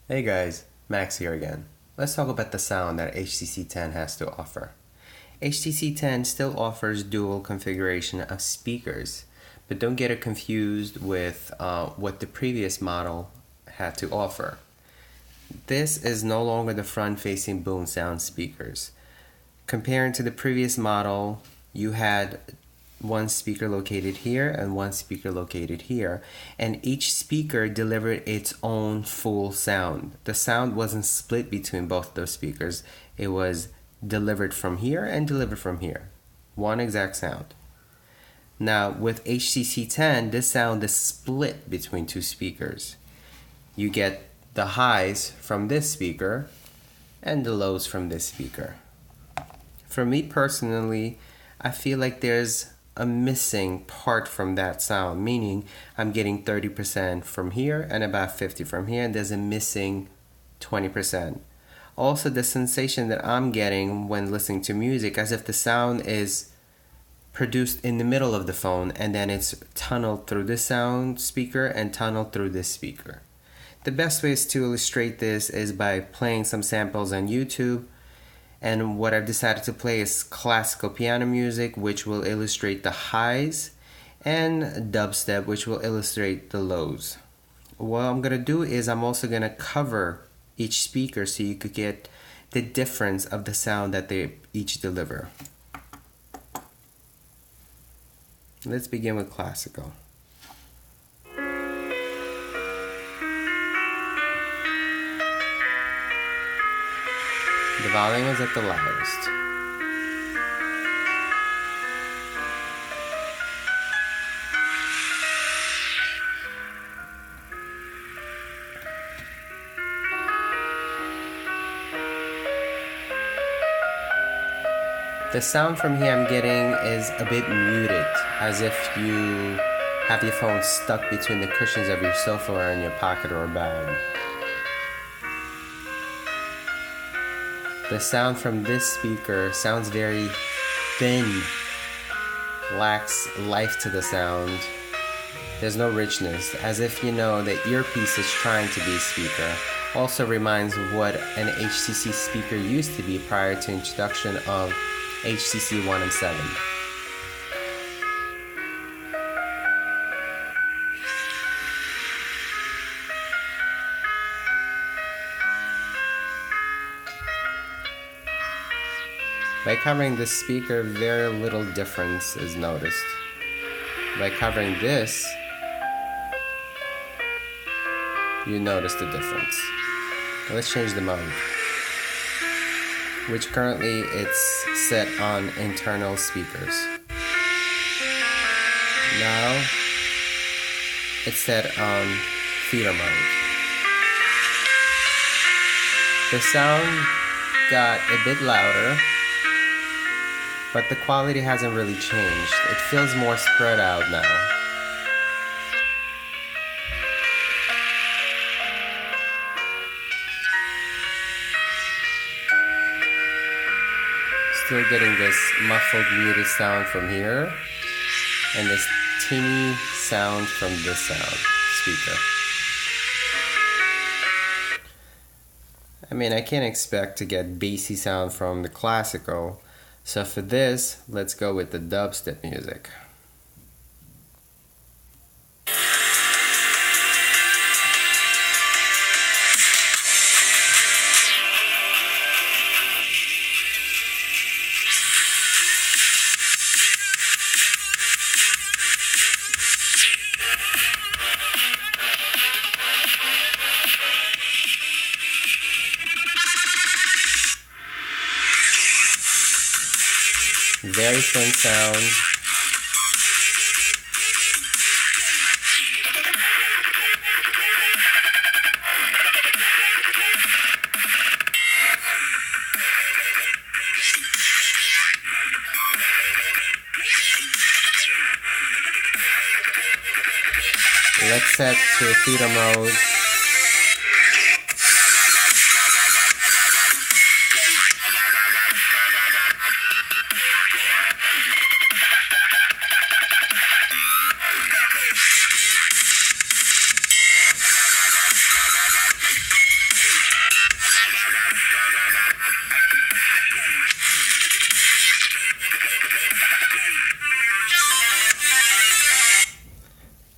Hey guys, Max here again. Let's talk about the sound that HTC 10 has to offer. HTC 10 still offers dual configuration of speakers, but don't get it confused with what the previous model had to offer. This is no longer the front-facing boom sound speakers. Comparing to the previous model, you had one speaker located here and one speaker located here, and each speaker delivered its own full sound. The sound wasn't split between both those speakers. It was delivered from here and delivered from here. One exact sound. Now with HTC 10, this sound is split between two speakers. You get the highs from this speaker and the lows from this speaker. For me personally, I feel like there's a missing part from that sound, meaning I'm getting 30% from here and about 50 from here, and there's a missing 20%. Also, the sensation that I'm getting when listening to music, as if the sound is produced in the middle of the phone and then it's tunneled through this sound speaker and tunneled through this speaker. The best ways to illustrate this is by playing some samples on YouTube. And what I've decided to play is classical piano music, which will illustrate the highs, and dubstep, which will illustrate the lows. What I'm going to do is I'm also going to cover each speaker so you could get the difference of the sound that they each deliver. Let's begin with classical. The volume is at the loudest. The sound from here I'm getting is a bit muted, as if you have your phone stuck between the cushions of your sofa or in your pocket or bag. The sound from this speaker sounds very thin, lacks life to the sound. There's no richness, as if you know the earpiece is trying to be a speaker. Also reminds what an HTC speaker used to be prior to introduction of HTC One and 7. By covering this speaker, very little difference is noticed. By covering this, you notice the difference. Let's change the mode, which currently it's set on internal speakers. Now it's set on theater mode. The sound got a bit louder, but the quality hasn't really changed. It feels more spread out now. Still getting this muffled muted sound from here, and this teeny sound from this sound speaker. I mean, I can't expect to get bassy sound from the classical, so for this, let's go with the dubstep music. Very thin sound. Let's set to theater mode.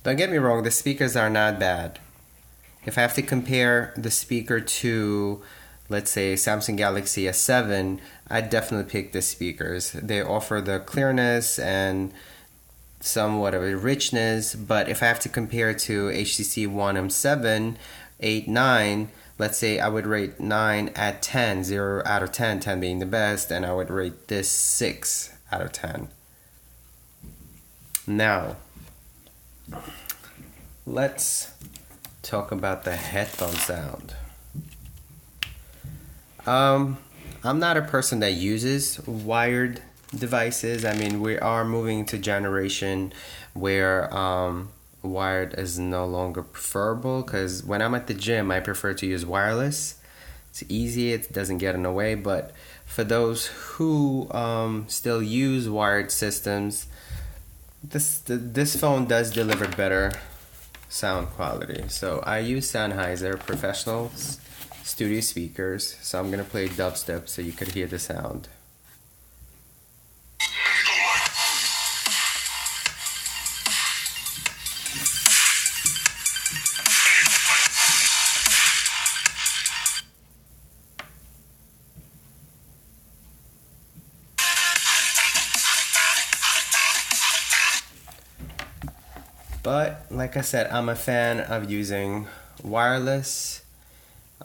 Don't get me wrong, the speakers are not bad. If I have to compare the speaker to, let's say, Samsung Galaxy S7, I'd definitely pick the speakers. They offer the clearness and somewhat of a richness, but if I have to compare to HTC One M7, 8, 9, let's say I would rate 9 at 10, 0 out of 10, 10 being the best, and I would rate this 6 out of 10. Now, let's talk about the headphone sound. I'm not a person that uses wired devices. I mean, we are moving to generation where wired is no longer preferable, because when I'm at the gym, I prefer to use wireless. It's easy, it doesn't get in the way, but for those who still use wired systems, this phone does deliver better sound quality. So I use Sennheiser professional studio speakers, so I'm gonna play dubstep so you could hear the sound. But like I said, I'm a fan of using wireless.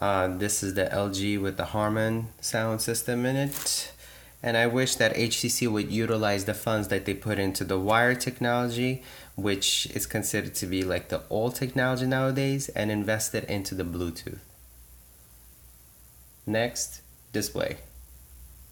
This is the LG with the Harman sound system in it. And I wish that HTC would utilize the funds that they put into the wire technology, which is considered to be like the old technology nowadays, and invest it into the Bluetooth. Next, display.